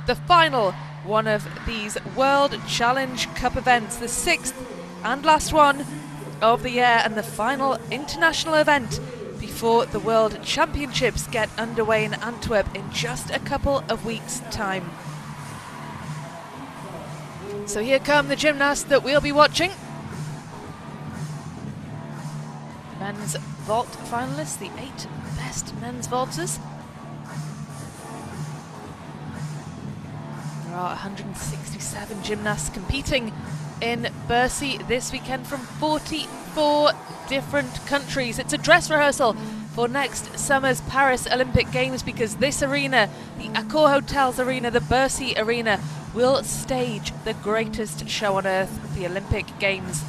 the final one of these World Challenge Cup events, the 6th and last one of the year and the final international event before the World Championships get underway in Antwerp in just a couple of weeks' time. So here come the gymnasts that we'll be watching. Men's vault finalists, the 8 best men's vaulters. There are 167 gymnasts competing in Bercy this weekend from 44 different countries. It's a dress rehearsal for next summer's Paris Olympic Games, because this arena, the Accor Hotels Arena, the Bercy Arena, will stage the greatest show on earth, the Olympic Games.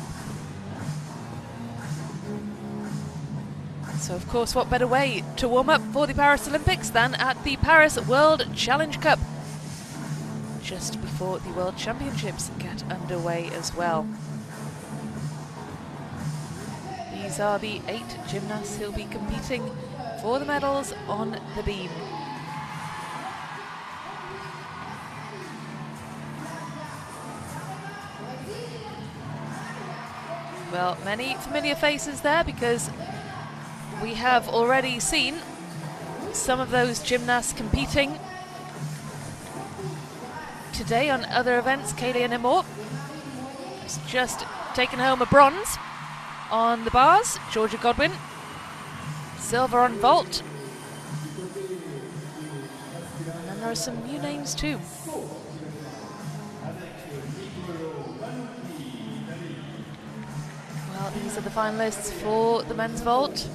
So of course, what better way to warm up for the Paris Olympics than at the Paris World Challenge Cup, just before the World Championships get underway as well. These are the 8 gymnasts who'll be competing for the medals on the beam. Well, many familiar faces there, because we have already seen some of those gymnasts competing today on other events. Kaylia Nemours has just taken home a bronze on the bars. Georgia Godwin, silver on vault. And then there are some new names too. Well, these are the finalists for the men's vault.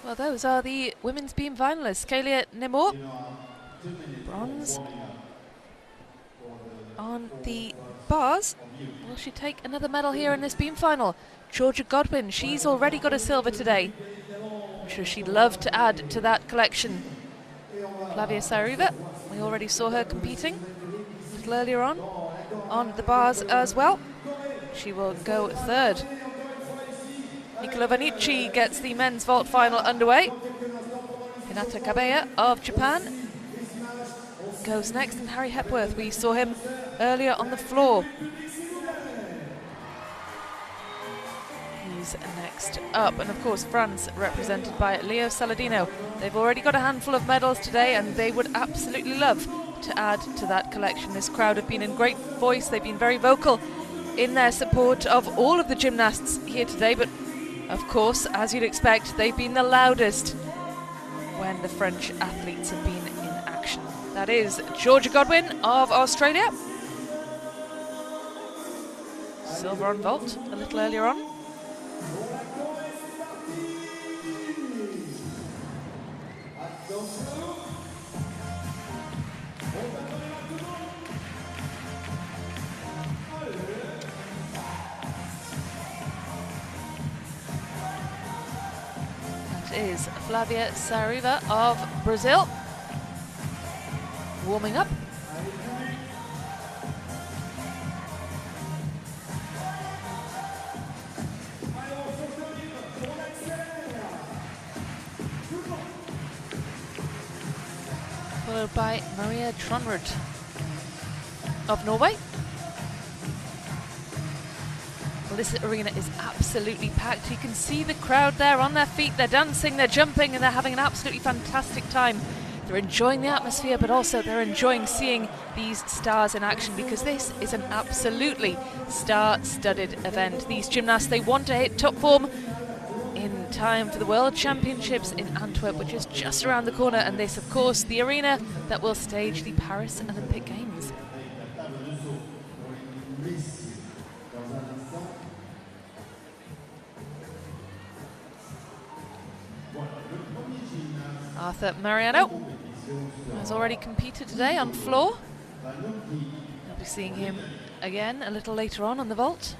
Well, those are the women's beam finalists. Kaylia Nemours, bronze on the bars. Will she take another medal here in this beam final? Georgia Godwin, she's already got a silver today. I'm sure she'd love to add to that collection. Flavia Saraiva, we already saw her competing a little earlier on the bars as well. She will go 3rd. Nicola Vanichi gets the men's vault final underway. Hinata Kabeya of Japan goes next, and Harry Hepworth, we saw him earlier on the floor. He's next up, and of course France, represented by Leo Saladino. They've already got a handful of medals today, and they would absolutely love to add to that collection. This crowd have been in great voice. They've been very vocal in their support of all of the gymnasts here today, but of course, as you'd expect, they've been the loudest when the French athletes have been in action. That is Georgia Godwin of Australia. Silver on vault a little earlier on. Is Flavia Saraiva of Brazil warming up. Followed by Maria Tronrud of Norway. Well, this arena is absolutely packed. You can see the crowd there on their feet. They're dancing, they're jumping, and they're having an absolutely fantastic time. They're enjoying the atmosphere, but also they're enjoying seeing these stars in action, because this is an absolutely star-studded event. These gymnasts, they want to hit top form in time for the World Championships in Antwerp, which is just around the corner, and this, of course, the arena that will stage the Paris Olympic Games. Arthur Mariano has already competed today on floor. We'll be seeing him again a little later on the vault.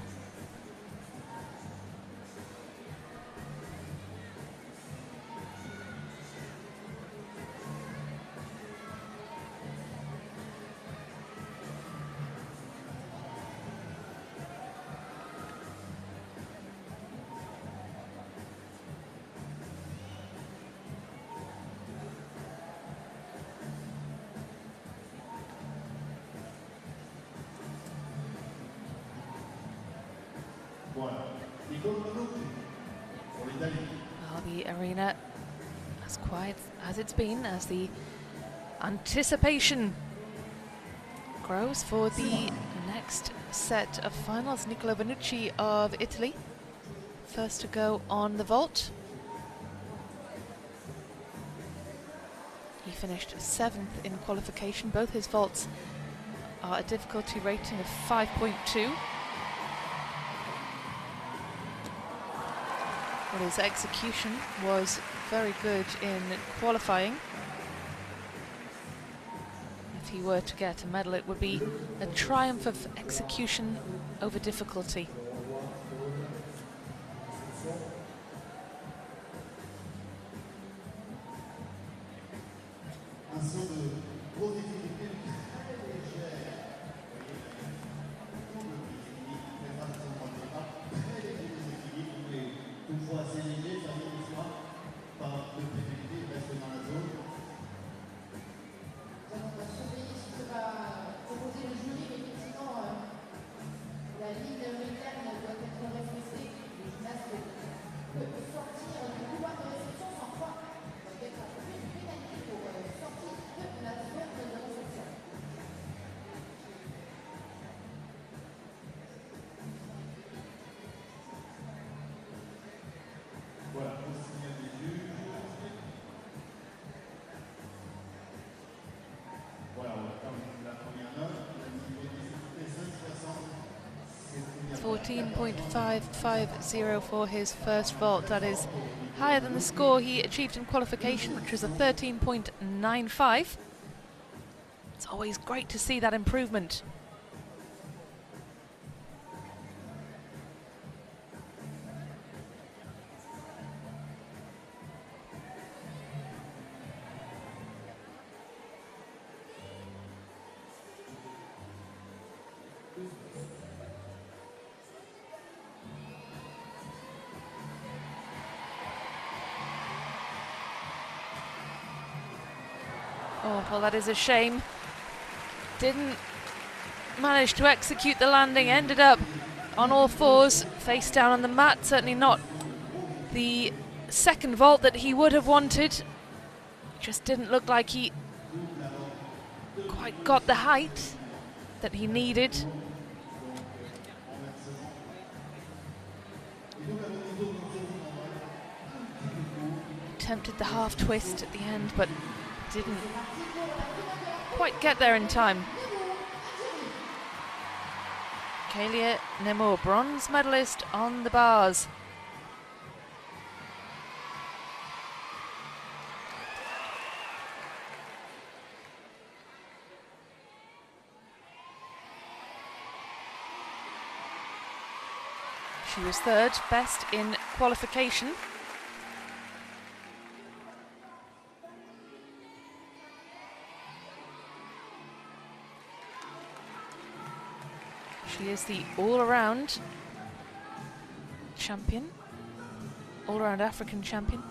Well, the arena as quiet as it's been as the anticipation grows for the next set of finals. Nicolo Bonucci of Italy, first to go on the vault. He finished 7th in qualification. Both his vaults are a difficulty rating of 5.2. Well, his execution was very good in qualifying. If he were to get a medal, it would be a triumph of execution over difficulty. .550 for his first vault. That is higher than the score he achieved in qualification, which was a 13.95. It's always great to see that improvement. Oh, well, that is a shame. Didn't manage to execute the landing, ended up on all fours, face down on the mat. Certainly not the second vault that he would have wanted. Just didn't look like he quite got the height that he needed. Attempted the half twist at the end, but didn't quite get there in time. Kelia Nemo, bronze medalist on the bars. She was third best in qualification. She is the all-around champion, all-around African champion.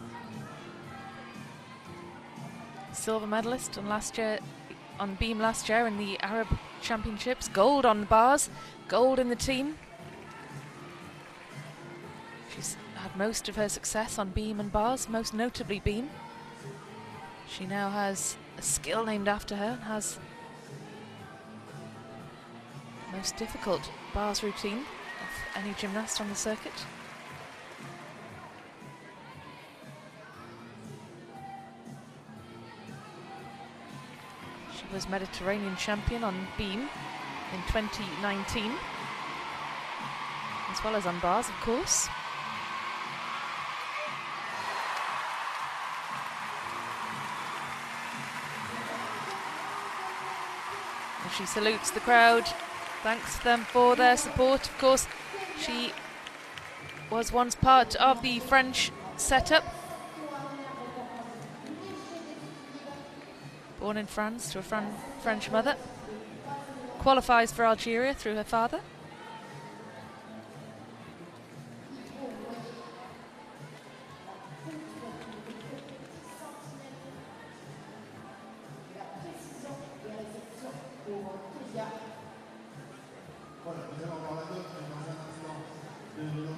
Silver medalist on beam last year in the Arab Championships. Gold on the bars, gold in the team. She's had most of her success on beam and bars, most notably beam. She now has a skill named after her and has most difficult bars routine of any gymnast on the circuit. She was Mediterranean champion on beam in 2019, as well as on bars, of course. She salutes the crowd, thanks them for their support. Of course, she was once part of the French setup. Born in France to a French mother. Qualifies for Algeria through her father.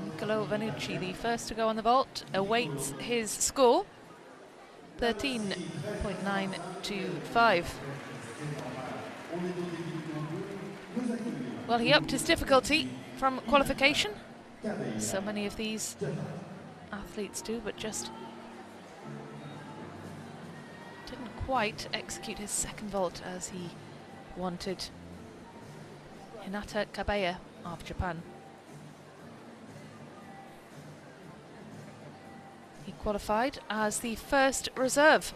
Niccolo Vannucci, the first to go on the vault, awaits his score. 13.925. Well, he upped his difficulty from qualification. So many of these athletes do, but just didn't quite execute his second vault as he wanted. Hinata Kabeya of Japan. He qualified as the first reserve.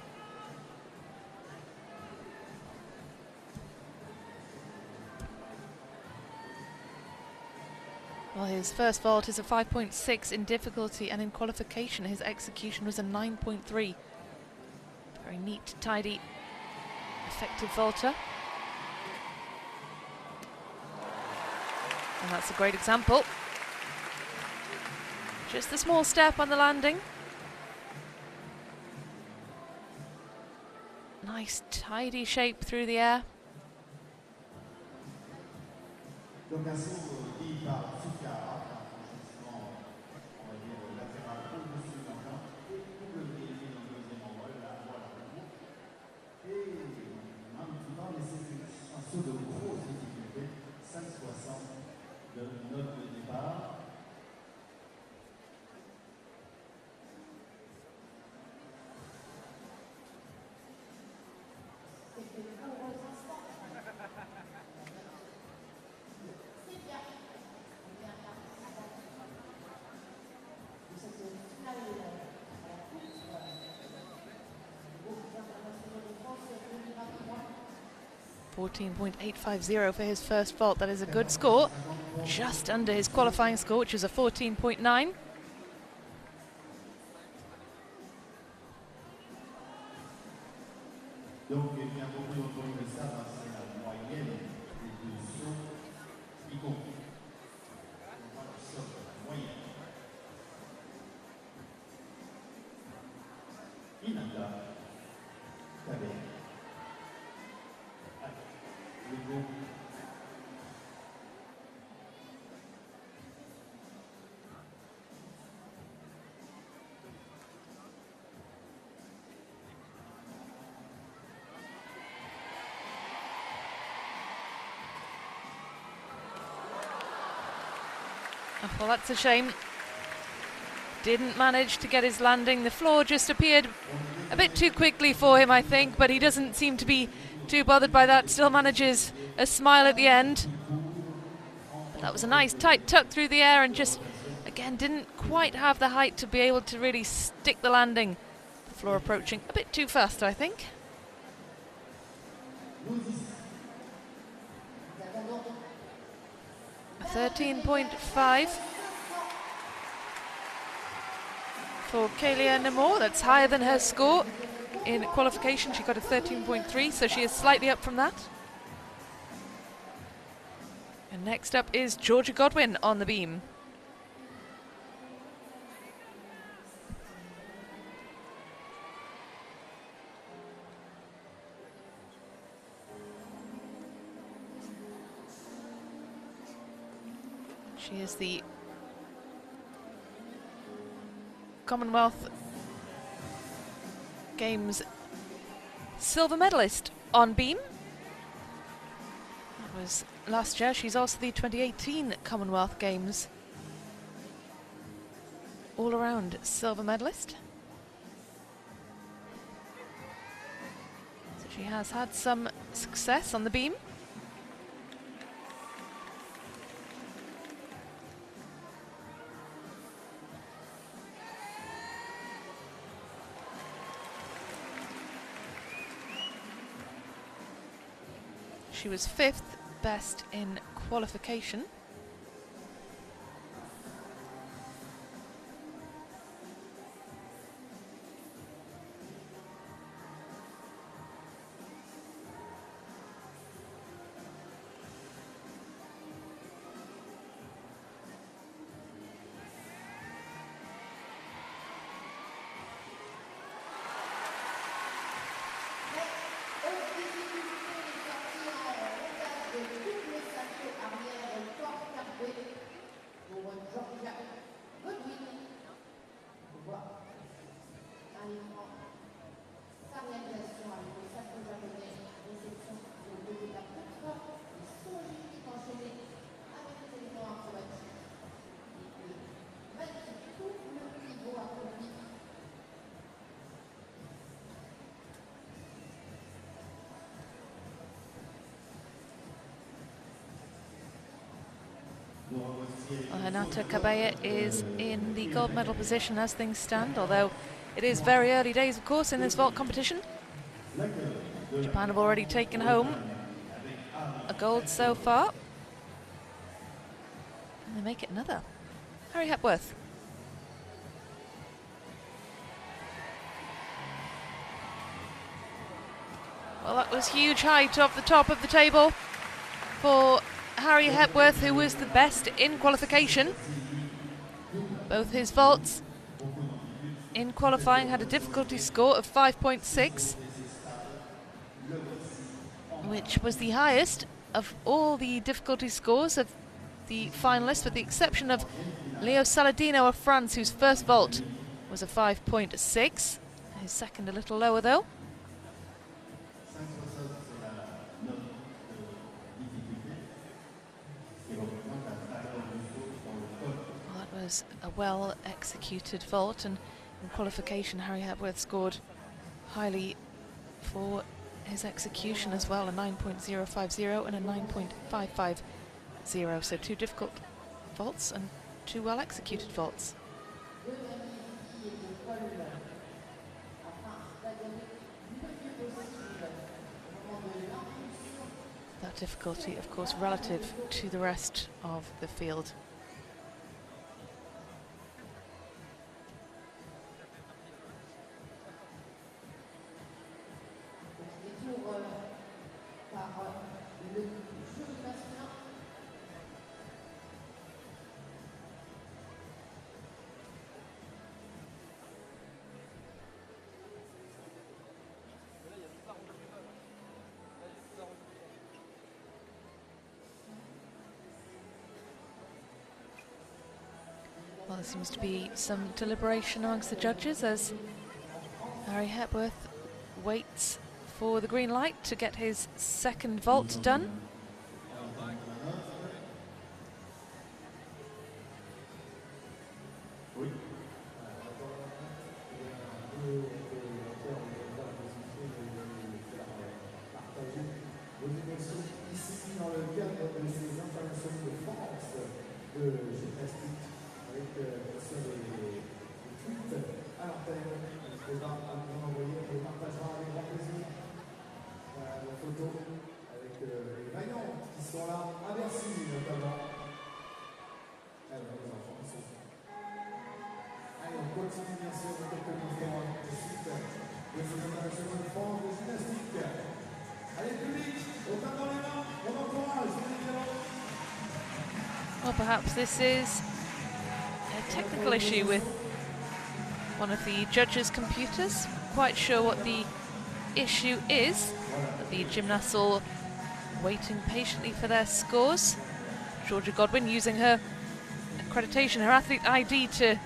Well, his first vault is a 5.6 in difficulty, and in qualification his execution was a 9.3. Very neat, tidy, effective vaulter. And that's a great example. Just a small step on the landing. Nice, tidy shape through the air. .850 for his first vault. That is a good score, just under his qualifying score, which was a 14.9. Well, that's a shame. Didn't manage to get his landing. The floor just appeared a bit too quickly for him, I think, but he doesn't seem to be too bothered by that. Still manages a smile at the end. But that was a nice tight tuck through the air, and just, again, didn't quite have the height to be able to really stick the landing. The floor approaching a bit too fast, I think. A 13.5 for Kélia Namour. That's higher than her score in qualification. She got a 13.3, so she is slightly up from that. And next up is Georgia Godwin on the beam. She is the Commonwealth Games silver medalist on beam. That was last year. She's also the 2018 Commonwealth Games all-around silver medalist. So she has had some success on the beam. She was 5th best in qualification. Well, Hinata Kabeya is in the gold medal position as things stand, although it is very early days, of course, in this vault competition. Japan have already taken home a gold so far. And they make it another. Harry Hepworth. Well, that was huge height off the top of the table for Harry Hepworth, who was the best in qualification. Both his vaults in qualifying had a difficulty score of 5.6, which was the highest of all the difficulty scores of the finalists, with the exception of Leo Saladino of France, whose first vault was a 5.6. His second a little lower, though. Was a well-executed vault, and in qualification Harry Hepworth scored highly for his execution as well, a 9.050 and a 9.550, so 2 difficult vaults and 2 well-executed vaults. That difficulty, of course, relative to the rest of the field. Well, there seems to be some deliberation amongst the judges as Harry Hepworth waits for the green light to get his second vault done. Well, perhaps this is a technical issue with one of the judges' computers. Quite sure what the issue is, but the gymnasts all waiting patiently for their scores. Georgia Godwin using her accreditation, her athlete ID, to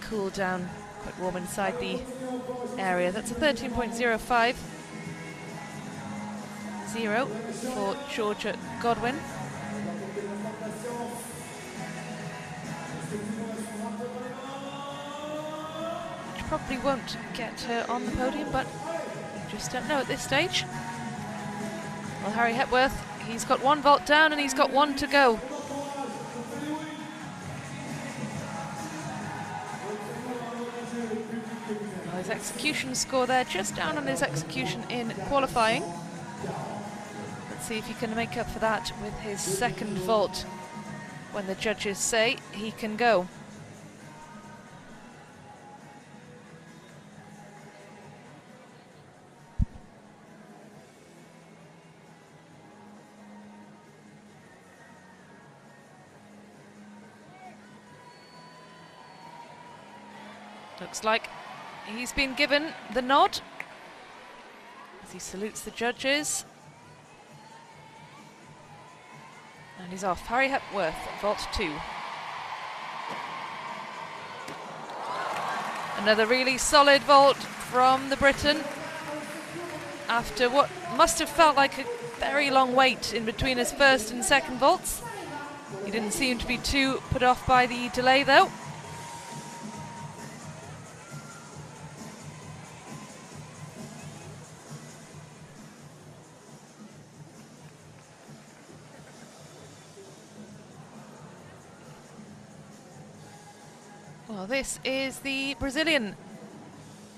cool down, quite warm inside the area. That's a 13.050 for Georgia Godwin. Which probably won't get her on the podium, but you just don't know at this stage. Well, Harry Hepworth, he's got 1 vault down and he's got 1 to go. Well, his execution score there, just down on his execution in qualifying. But Let's see if he can make up for that with his second vault when the judges say he can go. Looks like he's been given the nod as he salutes the judges. And he's off. Harry Hepworth, vault 2. Another really solid vault from the Briton after what must have felt like a very long wait in between his first and second vaults. He didn't seem to be too put off by the delay though. Well, this is the Brazilian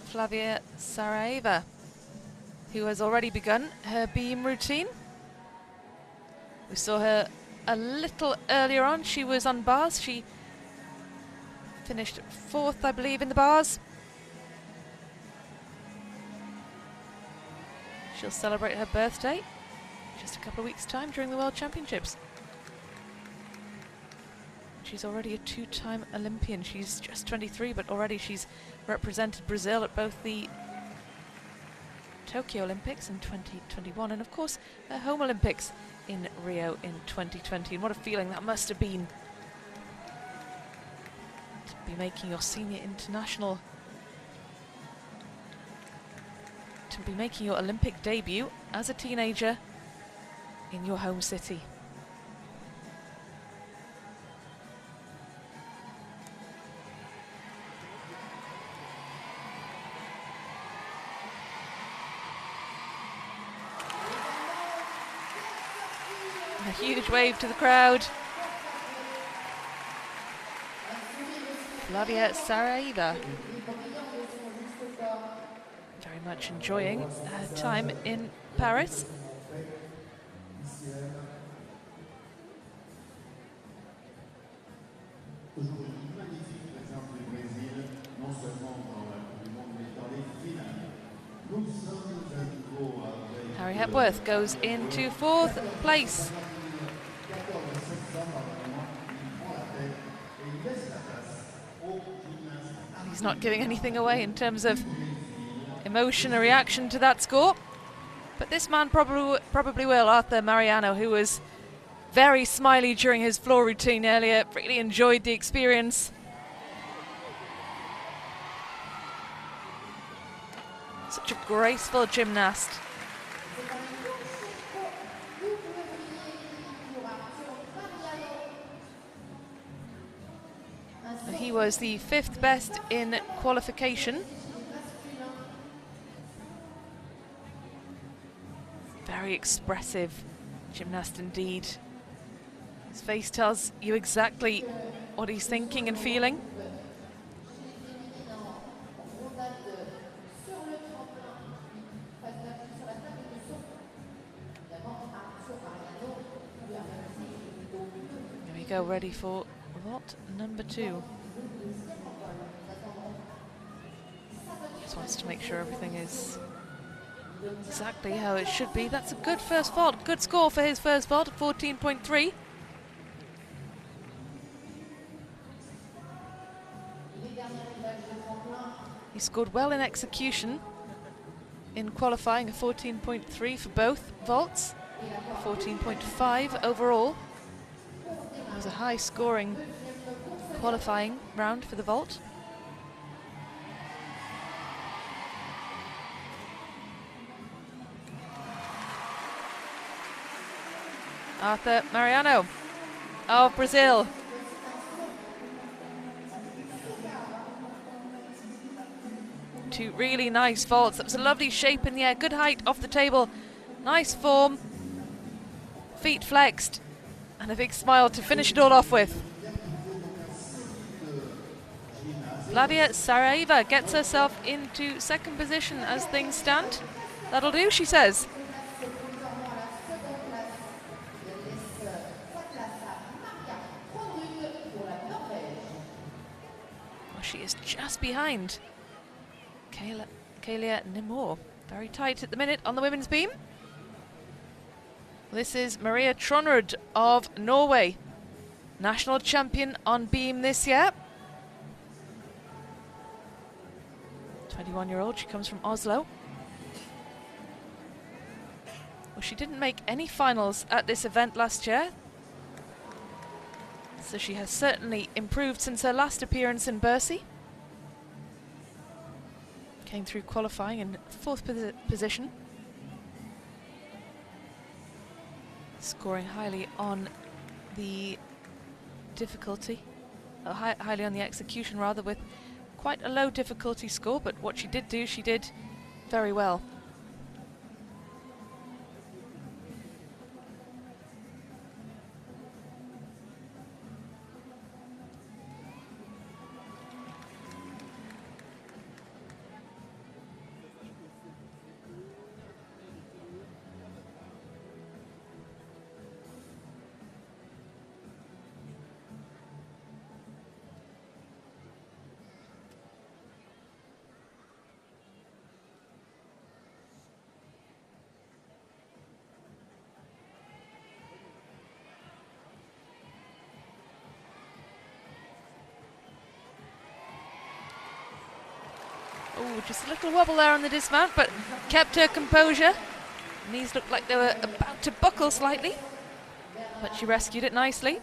Flavia Saraiva, who has already begun her beam routine. We saw her a little earlier on. She was on bars. She finished 4th, I believe, in the bars. She'll celebrate her birthday just a couple of weeks' time during the World Championships. She's already a 2-time Olympian. She's just 23, but already she's represented Brazil at both the Tokyo Olympics in 2021 and, of course, her home Olympics in Rio in 2020. And what a feeling that must have been to be making your senior international, to be making your Olympic debut as a teenager in your home city. A huge wave to the crowd. Flavia Saraiva, very much enjoying her time in Paris. Harry Hepworth goes into 4th place. He's not giving anything away in terms of emotion or reaction to that score, but this man probably will. Arthur Mariano, who was very smiley during his floor routine earlier, really enjoyed the experience. Such a graceful gymnast. He was the 5th best in qualification. Very expressive gymnast indeed. His face tells you exactly what he's thinking and feeling. Here we go, ready for vault number 2. Just wants to make sure everything is exactly how it should be. That's a good first vault. Good score for his first vault at 14.3. He scored well in execution in qualifying, a 14.3 for both vaults, 14.5 overall. It was a high scoring qualifying round for the vault. Arthur Mariano of Brazil. Two really nice vaults. That was a lovely shape in the air, good height off the table, nice form, feet flexed, and a big smile to finish it all off with. Flavia Saraiva gets herself into 2nd position as things stand. That'll do, she says. she is just behind Kaelia Nimor. Very tight at the minute on the women's beam. This is Maria Tronrud of Norway, national champion on beam this year. 21-year-old, she comes from Oslo. Well, she didn't make any finals at this event last year, so she has certainly improved since her last appearance in Bercy. Came through qualifying in 4th position. Scoring highly on the difficulty, highly on the execution rather, with quite a low difficulty score, but what she did do, she did very well. Oh, just a little wobble there on the dismount, but kept her composure. Knees looked like they were about to buckle slightly, but she rescued it nicely.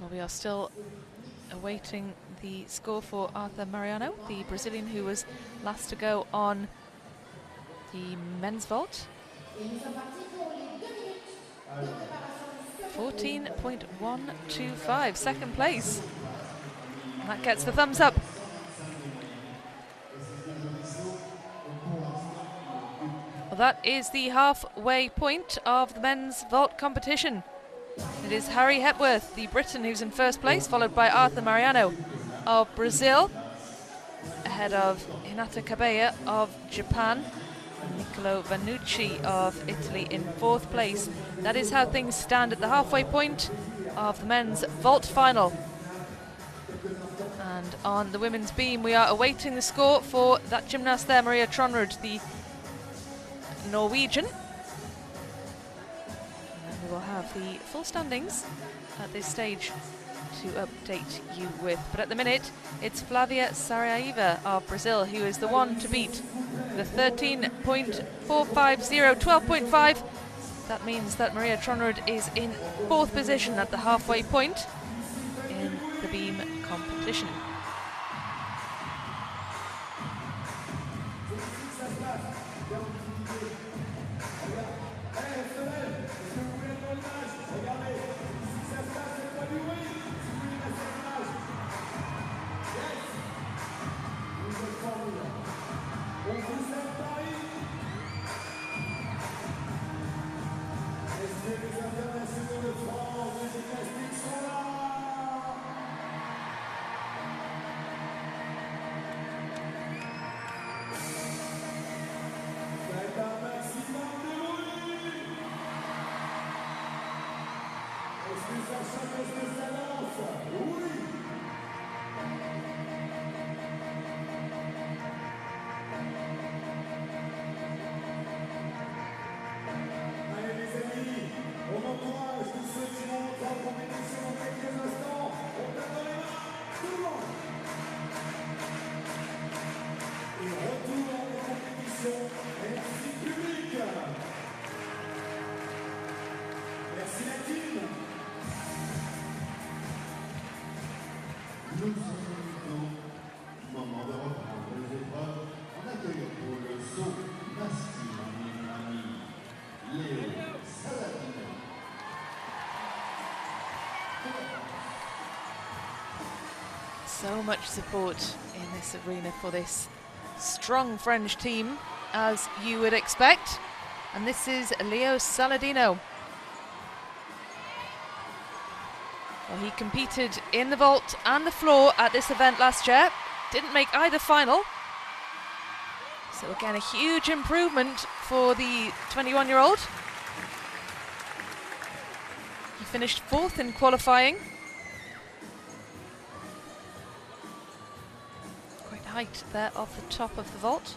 Well, we are still awaiting the score for Arthur Mariano, the Brazilian who was last to go on the men's vault. 14.125, second place. And that gets the thumbs up. Well, that is the halfway point of the men's vault competition. It is Harry Hepworth, the Briton, who's in first place, followed by Arthur Mariano of Brazil, ahead of Hinata Kabeya of Japan, and Niccolo Vanucci of Italy in fourth place. That is how things stand at the halfway point of the men's vault final. And on the women's beam, we are awaiting the score for that gymnast there, Maria Tronrud, the Norwegian. And we will have the full standings at this stage to update you with. But at the minute, it's Flavia Saraiva of Brazil who is the one to beat. The 13.450, 12.5. That means that Maria Tronrud is in fourth position at the halfway point in the beam competition. So much support in this arena for this strong French team, as you would expect. And this is Leo Saladino. Well, he competed in the vault and the floor at this event last year. Didn't make either final. So again, a huge improvement for the 21-year-old. He finished fourth in qualifying. Great height there off the top of the vault.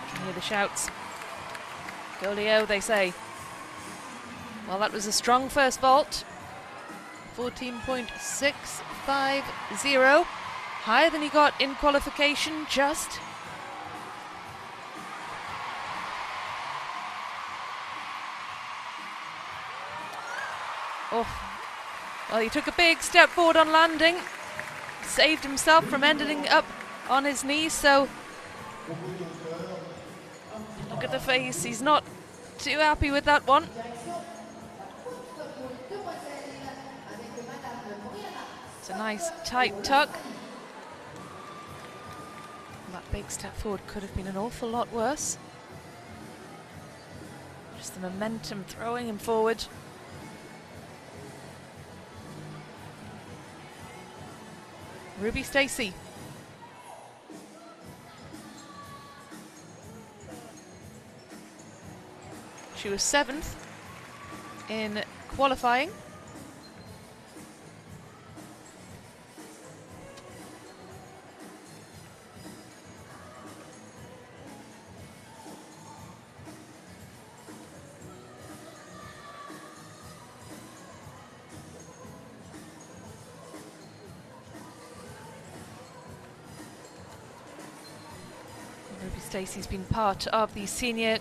Can hear the shouts. Go Leo, they say. Well, that was a strong first vault. 14.650. Higher than he got in qualification, just. Oh, well, he took a big step forward on landing. Saved himself from ending up on his knees, so look at the face, he's not too happy with that one. It's a nice tight tuck. That big step forward could have been an awful lot worse. Just the momentum throwing him forward. Ruby Stacey. She was 7th in qualifying. Ruby Stacey's been part of the senior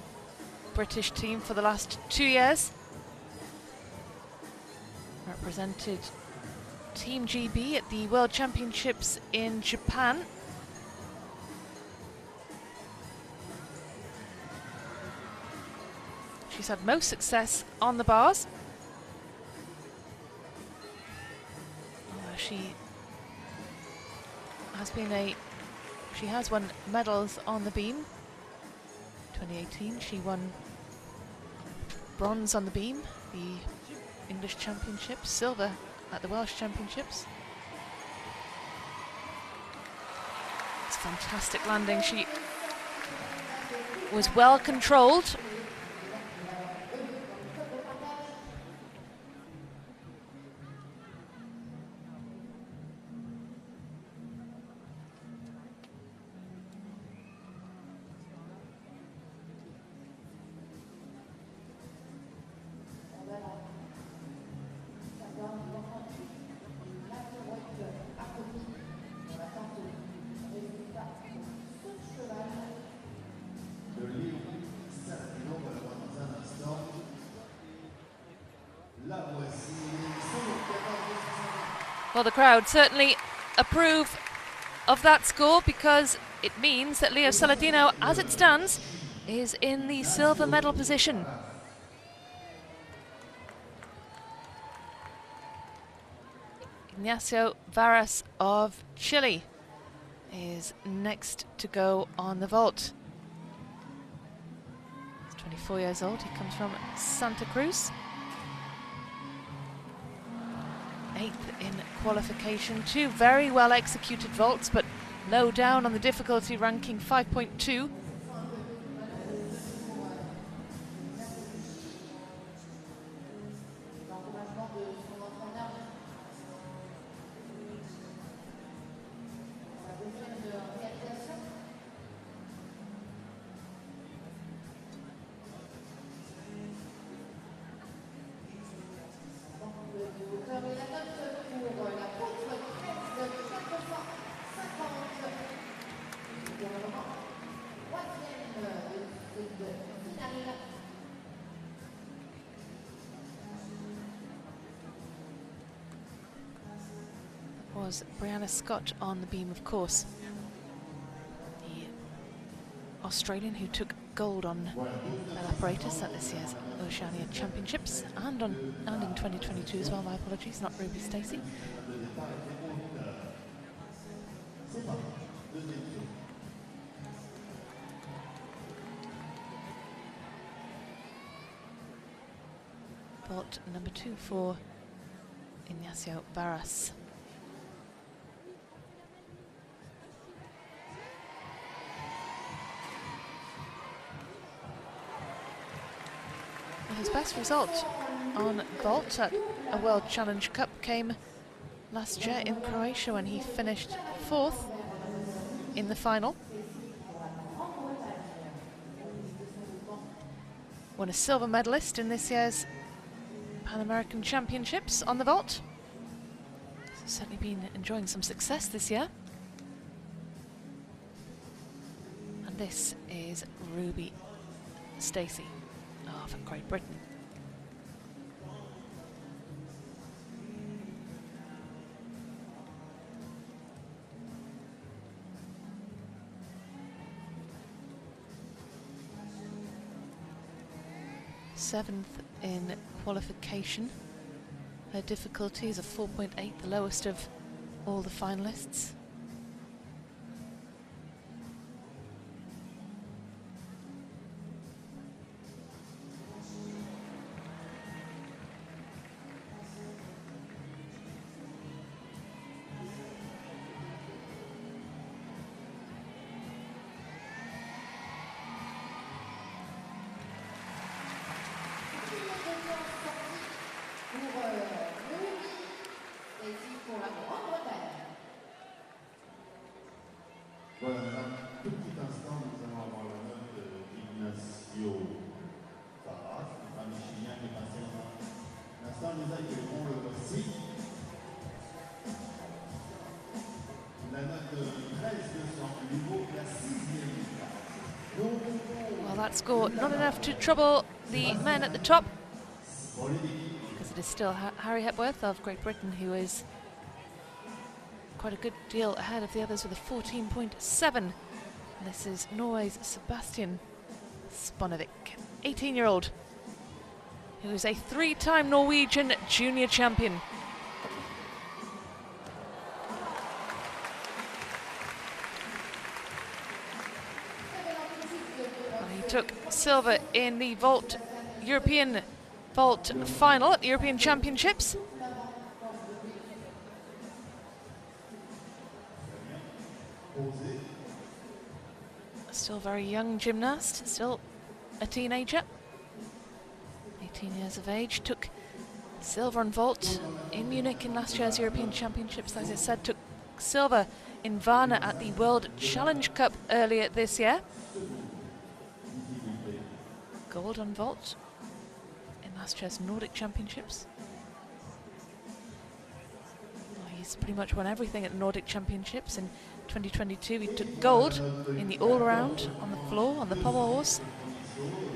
British team for the last 2 years. Represented Team GB at the World Championships in Japan. She's had most success on the bars. She has won medals on the beam. 2018 she won bronze on the beam, the English Championships, silver at the Welsh Championships. It's a fantastic landing. She was well controlled. Well, the crowd certainly approve of that score because it means that Leo Saladino, as it stands, is in the silver medal position. Ignacio Varas of Chile is next to go on the vault. He's 24 years old, he comes from Santa Cruz. 8th in qualification. 2 very well executed vaults, but low down on the difficulty ranking, 5.2. was Brianna Scott on the beam, of course. The Australian who took gold on that apparatus at this year's Oceania Championships and in 2022 as well, my apologies, not Ruby Stacey. Vault number 2 for Ignacio Barras. His best result on vault at a World Challenge Cup came last year in Croatia when he finished 4th in the final. Won a silver medalist in this year's Pan American Championships on the vault. So certainly been enjoying some success this year. And this is Ruby Stacey of Great Britain. Seventh in qualification. Her difficulty is a 4.8, the lowest of all the finalists. Voilà, dans un tout petit instant, nous allons avoir la note d'Ignacio Barras, le fameux chilien qui est passé dans l'instant, nous accueillons le Corsic. La note de 13,200, du niveau de la 6e. Well, that score not enough to trouble the men at the top, because it is still Harry Hepworth of Great Britain who is quite a good deal ahead of the others with a 14.7. This is Norway's Sebastian Sponevik, 18-year-old, who is a 3-time Norwegian junior champion. Well, he took silver in the European vault final at the European Championships. Still very young gymnast, still a teenager, 18 years of age, took silver on vault in Munich in last year's European Championships. As I said, took silver in Varna at the World Challenge Cup earlier this year. Gold on vault in last year's Nordic Championships. Well, he's pretty much won everything at the Nordic Championships. In 2022 he took gold in the all-around, on the floor, on the pommel horse,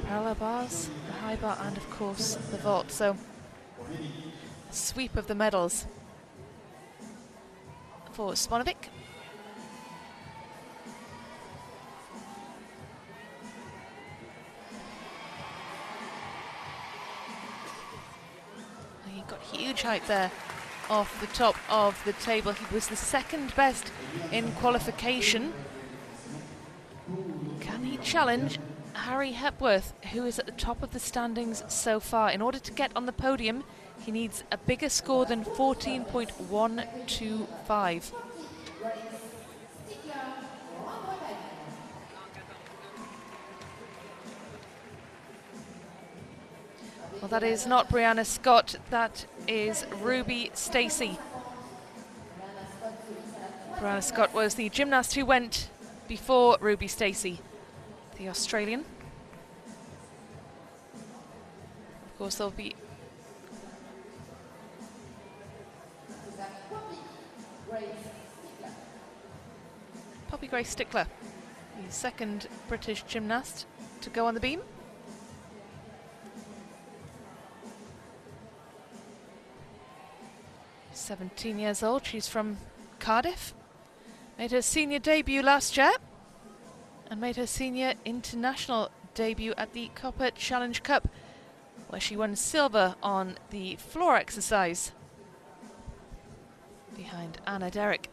parallel bars, the high bar and of course the vault. So a sweep of the medals for Sponevik. He got huge height there off the top of the table. He was the second best in qualification. Can he challenge Harry Hepworth, who is at the top of the standings so far? In order to get on the podium, he needs a bigger score than 14.125. Well, that is not Brianna Scott, that is Ruby Stacey. Brianna Scott was the gymnast who went before Ruby Stacey, the Australian. Of course, there'll be Poppy Grace Stickler, the second British gymnast to go on the beam. She's 17 years old. She's from Cardiff. Made her senior debut last year and made her senior international debut at the Copper Challenge Cup, where she won silver on the floor exercise behind Anna Derrick.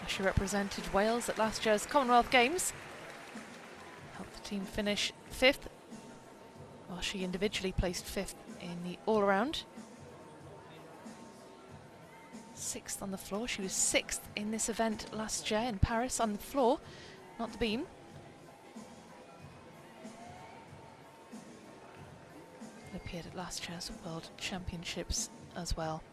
She represented Wales at last year's Commonwealth Games. Helped the team finish 5th, while she individually placed 5th in the all-around. 6th on the floor. She was 6th in this event last year in Paris on the floor, not the beam. It appeared at last year's World Championships as well.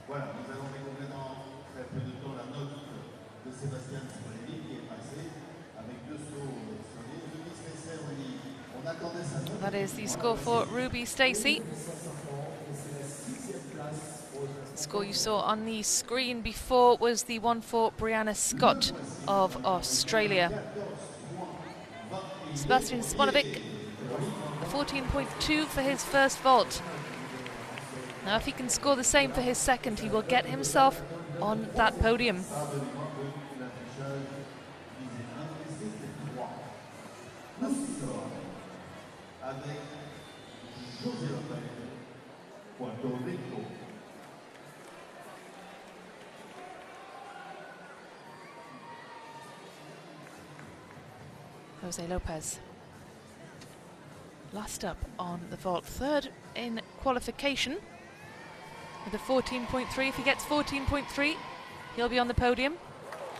Voilà, nous allons découvrir dans très peu de temps la note de Sébastien Spolevic qui est passé avec 2 sauts sur les Ruby Stacey. On attendait sa note. That is the score for Ruby Stacey. The score you saw on the screen before was the one for Brianna Scott of Australia. Sebastian Sponovic, 14.2 for his first vault. Now if he can score the same for his second, he will get himself on that podium. Jose Lopez, last up on the vault, 3rd in qualification with a 14.3. If he gets 14.3, he'll be on the podium.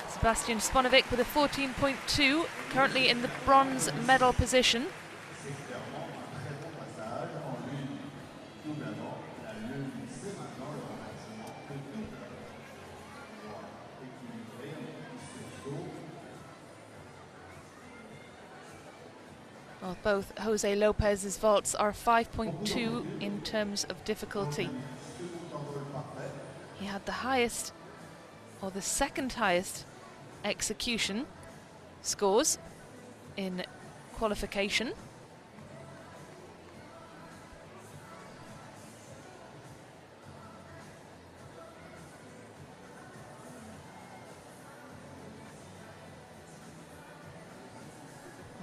Sebastian Sponovic with a 14.2, currently in the bronze medal position. Well, both Jose Lopez's vaults are 5.2 in terms of difficulty. He had the highest, or the second highest, execution scores in qualification.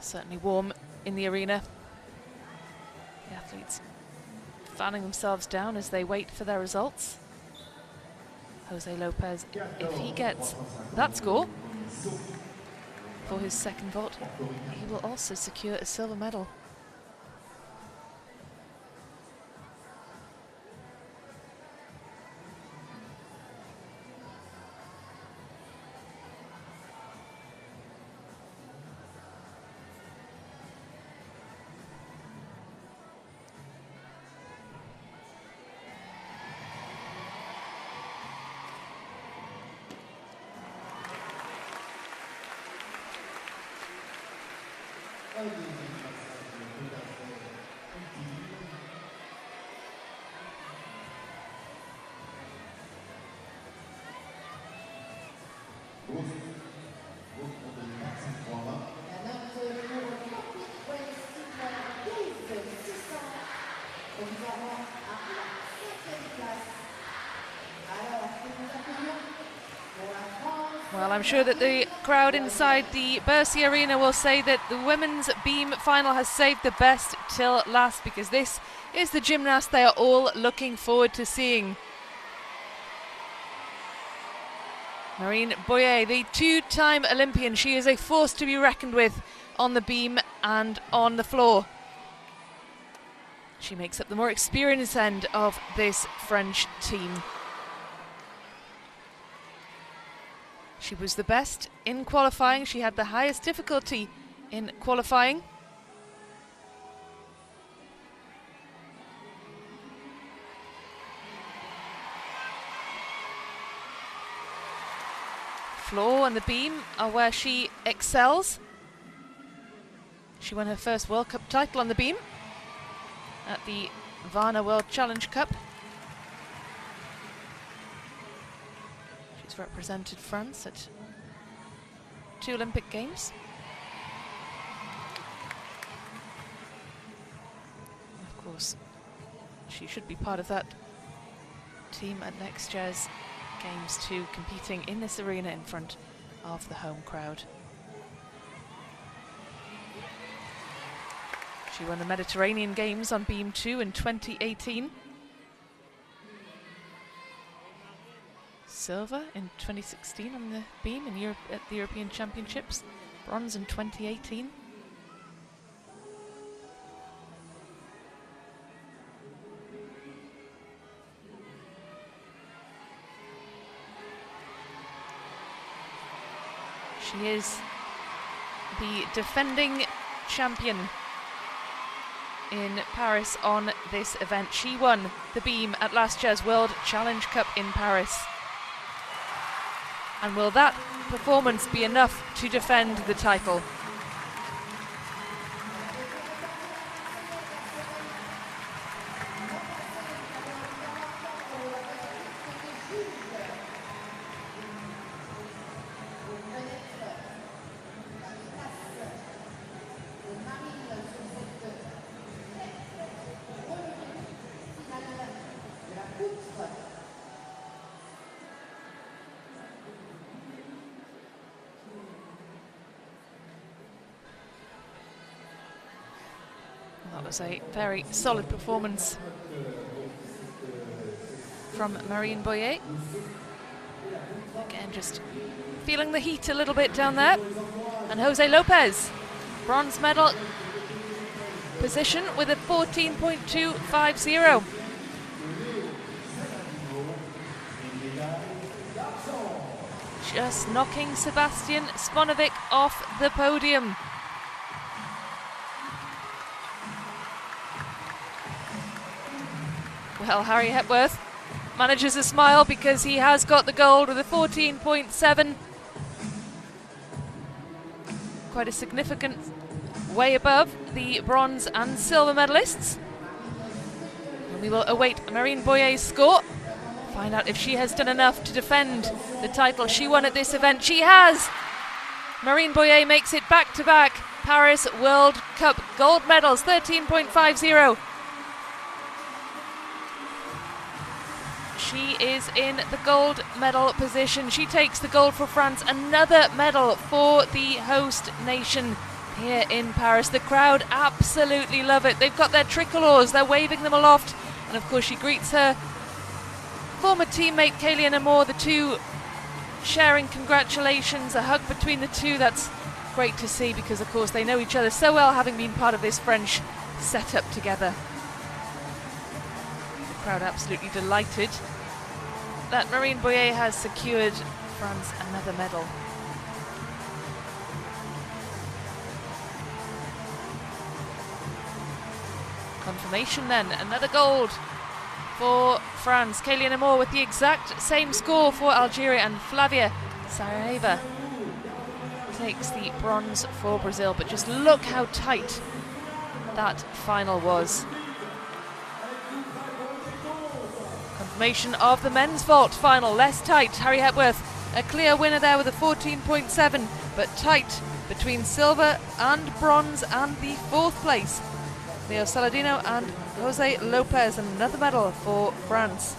Certainly warm in the arena. The athletes fanning themselves down as they wait for their results. Jose Lopez, if he gets that score for his second vault, he will also secure a silver medal. Well, I'm sure that the crowd inside the Bercy Arena will say that the women's beam final has saved the best till last, because this is the gymnast they are all looking forward to seeing. Marine Boyer, the two-time Olympian, she is a force to be reckoned with on the beam and on the floor. She makes up the more experienced end of this French team. She was the best in qualifying. She had the highest difficulty in qualifying. Floor and the beam are where she excels. She won her first World Cup title on the beam at the Varna World Challenge Cup. She's represented France at 2 Olympic Games. Of course, she should be part of that team at next year's Games too, competing in this arena in front of the home crowd. She won the Mediterranean Games on beam 2 in 2018. Silver in 2016 on the beam in Europe at the European Championships. Bronze in 2018. She is the defending champion in Paris on this event. She won the beam at last year's World Challenge Cup in Paris. And will that performance be enough to defend the title? That was a very solid performance from Marine Boyer. Again, just feeling the heat a little bit down there. And Jose Lopez, bronze medal position with a 14.250. Just knocking Sebastian Sponovic off the podium. Well, Harry Hepworth manages a smile because he has got the gold with a 14.7. Quite a significant way above the bronze and silver medalists. And we will await Marine Boyer's score, find out if she has done enough to defend the title she won at this event. She has! Marine Boyer makes it back-to-back Paris World Cup gold medals, 13.50. She is in the gold medal position. She takes the gold for France, another medal for the host nation here in Paris. The crowd absolutely love it. They've got their tricolores, they're waving them aloft. And of course she greets her former teammate Kaylian Amor, the two sharing congratulations, a hug between the two. That's great to see because of course they know each other so well, having been part of this French setup together. The crowd absolutely delighted that Marine Boyer has secured France another medal. Confirmation then, another gold for France. Kaylian Amor with the exact same score for Algeria, and Flavia Saraiva takes the bronze for Brazil. But just look how tight that final was. Confirmation of the men's vault final, less tight. Harry Hepworth, a clear winner there with a 14.7, but tight between silver and bronze and the fourth place. Leo Saladino and Jose Lopez, another medal for France.